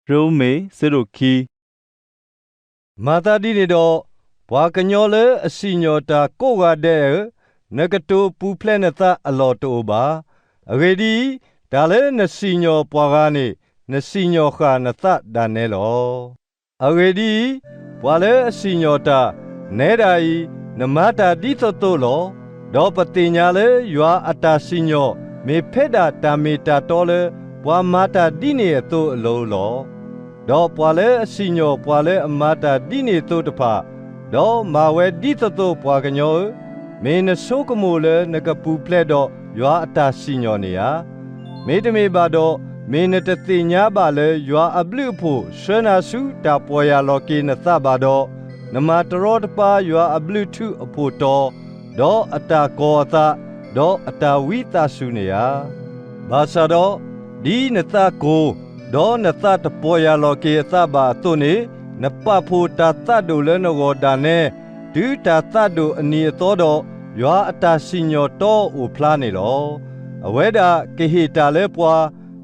ရိုးမေစရုခီမာတာဒီနေတော့ဘွာကညောလေအစီညောတာကိုကတဲ့နကတိုပူဖလက်နသအလော်တိုပါအဂေဒီဒါလေနစီညောပွာကနေနစီညောခါနသဒါနဲလောအဂေဒီဘွာလေအစီညောတာနဲဒါဤနမတာဒီသတိုလောဒေါ်ပတိညာလေယွာအတာစီညောမေဖက်တာတာမီတာတော်လေဘွာမာတာဒီနေတိုအလုံးလောဒေါ်ပွာလေအစီညောပွာလေအမာတာဒီနေတိုတဖာဒေါ်မာဝဲဒီသတိုပွာကညောမေနဆုကမိုလေနကပူဖလက်တော့ယွာအတာစီညောနေယာမေတမေပါတော့မေနတတိညာပါလေယွာအပလူဖို့ဆွေနာစုတာပေါ်ရလောကေနသပါတော့နမတရောတပါယွာအပလူထုအဖို့တော်ဒေါ်အတာကောသဒေါ်အတာဝိတဆုနေယာဘာသာတော့ဒီနသကိုဒေါ်နသတပေါ်ရလောကေသပါတုန်နေနပဖို့တာတတ်တို့လဲနောဒါနဲ့ဒုတာတတ်တို့အနီတော်တော့ယွာအတာစီညောတော့ဥဖလားနေလောအဝဲတာကေဟီတာလဲပွာ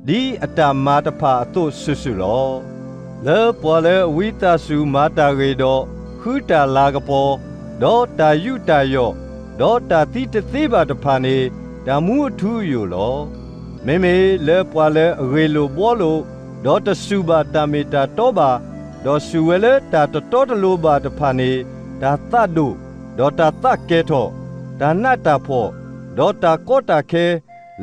ဒီအတာမာတဖာအတုဆွဆွလောလဲပွာလဲဝိတဆုမာတာရေတော့ခုတာလာကပေါ်ဒေါ်တာယုတာယောဒေါ်တာတိတသေးပါတဖာနေဒါမှုအထူးယူလောမေမေလဲပွာလဲရေလိုဘောလိုဒေါ်တဆုပါတာမီတာတော့ပါဒေါ်ဆုဝဲလဲတာတော်တလိုပါတဖာနေဒါသတ်တို့ဒေါ်တာသကဲထောဒါနတ်တာဖို့ဒေါ်တာကောတာခဲ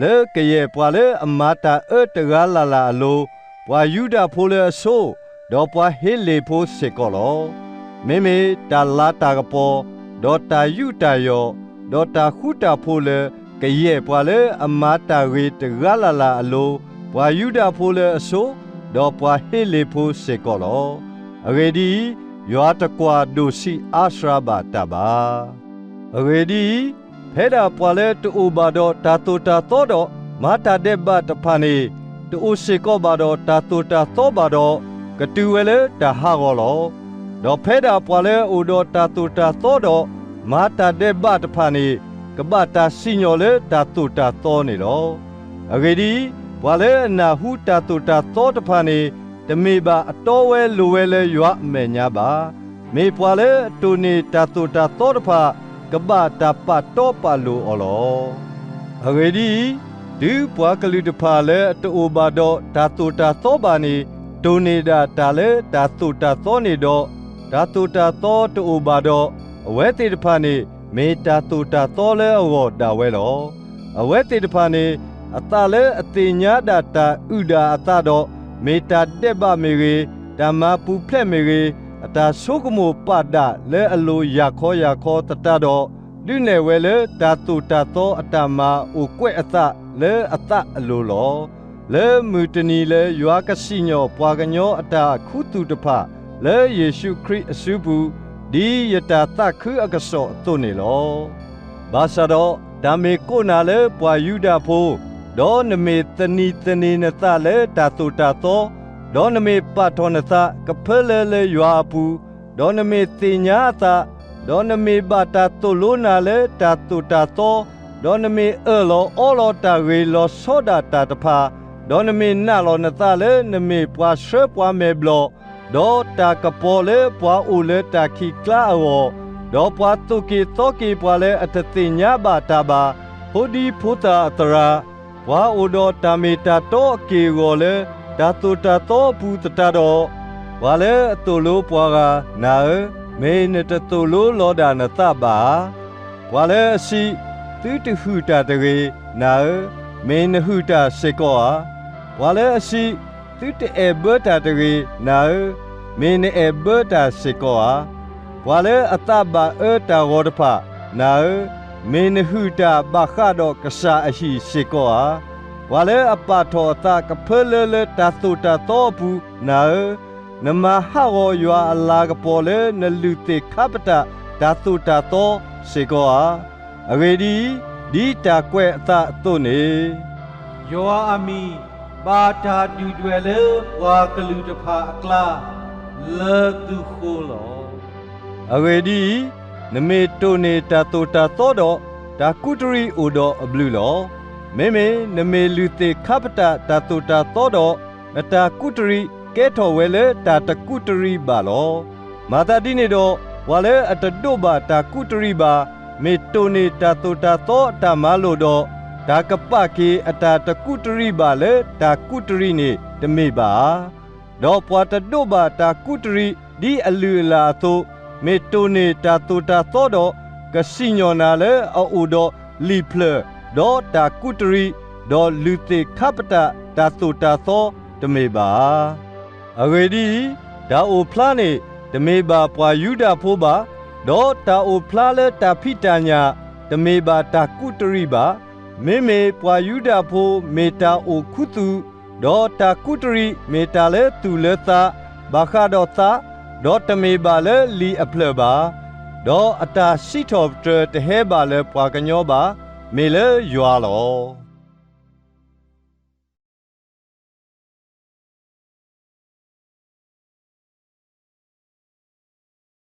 လဲကရဲ့ပွာလဲအမာတာတကားလာလာအလိုပွာယူဒာဖိုလဲအဆိုးဒေါ်ပွာဟေလေဖိုစေကောလောမေမေတာလာတာကပေါ်ဒေါ်တာယူတာယောဒေါ်တာခုတာဖိုလဲကရဲ့ပွာလဲအမာတာရေတကားလာလာအလိုပွာယူဒာဖိုလဲအဆိုးဒေါ်ပွာဟေလေဖိုစေကောလောအဂေဒီယောတကွာဒိုစီအာရှရာဘာတဘာအဂေဒီဖဲတာပွာလဲတူဘာတော့တာတူတာသောတော့မာတာတဲ့ဘတဖာနေတူစေကောဘာတော့တာတူတာသောဘာတော့ကတူဝဲလေတာဟာကောလောတော့ဖဲတာပွာလဲအိုတော့တာတူတာသောတော့မာတာတဲ့ဘတဖာနေကပတာစီညောလေတာတူတာသောနေလောအဂေဒီပွာလဲအနာဟုတာတူတာသောတဖာနေတမေပါအတော်ဝဲလိုဝဲလဲရွာမေညာပါမေပွာလဲတူနေတာတူတာသောတဖာကပတာပတော့ပါလိုအော်လောအဂေဒီဒီပွားကလူတဖာလဲတူဘာတော့တာတူတာသောပါနေတူနေတာတာလဲတာတူတာသောနေတော့တာတူတာသောတူဘာတော့အဝဲတေတဖာနေမေတာတူတာသောလဲအော်တာဝဲလောအဝဲတေတဖာနေအတလဲအတင်ညာတာတာဥဒါအတတော့မေတာတက်ပါမေရေဓမ္မပူဖလက်မေရေအတာဆုကမောပဒလဲအလိုရခောတတတော့လူနေဝဲလဲတာတူတာသောအတမအိုကွဲ့အတလဲအတအလိုလောလဲမူတနီလဲယွာကစီညောပွာကညောအတာခုတူတဖလဲယေရှုခရစ်အစုဘူးဒီယတာတခုအကဆောတုန်နေလောဘာသာတော့ဒါမေကိုနာလဲပွာယူဒဖိုဒေါ်နမေတနီနသလဲတာတူတာသောဒေါ်နမေပထောနသကဖလဲလဲယွာပူဒေါ်နမေတင်ညာသဒေါ်နမေဘာတာတူလိုနာလဲတာတူတာသောဒေါ်နမေလောအောလောတာရေလောဆောဒတာတဖာဒေါ်နမေနာလောနသလဲနမေပွာဆွဲပွာမေဘလောဒေါ်တာကပေါ်လဲပွာအိုလဲတာခိကလာအောဒေါ်ပွာတုကေတောကေပွာလဲအတတင်ညာဘာတာဘာဟိုဒီဖူတာအတရာဝါအိုတော်တာမီတာတော့ကေကိုလေဒါတူတာတော့ဘူးတတော်ဝါလေအတူလို့ပွားကနာမေနတတူလို့လောဒါနသပါဝါလေအစီသူတဟုတာတရေနာမေနဟုတာစေကောဝါလေအစီသူတအဘတာတရေနာမေနအဘတာစေကောဝါလေအတဘာတာရောတဖနာမေနဟုတာဘခါတော့ကစားအရှိစေကောဝါလေအပထောတာကဖလဲလဲတာတူတာတော့ဘူးနာနမဟာရောယွာအလာကပေါ်လဲနလူတေခပတာတာတူတာတော့စေကောအဂေဒီတာကွဲ့အသတုန်နေယောအမီပါတာတူတွေလေဝါကလူတဖာအကလာလေသူခိုလောအဂေဒီနမေတုန်နေတာတူတာတော့ဒါကုတရီအိုတော့အဘလူလောမေမေနမေလူတေခပတာတာတူတာတော့အတာကုတရီက ทอเวเลตาตะกุตรีบาลอมาตาดิเนดอวาเลอัตโดบาตากุตรีบาเมโตเนตาโตตาโตตามาโลดอตากะปะเคอัตตะกุตรีบาเลตากุตรีเนตะเมบาดอปวาตโดบาตากุตรีดีอลือลาโตเมโตเนตาโตตาโตดอกะสิญอนาเลอูดอลีเพลดอตากุตรีดอลูเตคาปตะตาโตตาโตตะเมบาอเวดีดาโอพลาเนตะเมบาปวายูดาโฟบาดอตาโอพลาเลตาพิตาญาตะเมบาตากุตรีบาเมปวายูดาโฟเมตาโอคุตุดอตากุตรีเมตาเลตุเลตาบาคาดอตาดอตะเมบาเลลีอเพลบาดออตาชิทอบเตเฮบาเลปวากะญอบาเมเลยัวลอ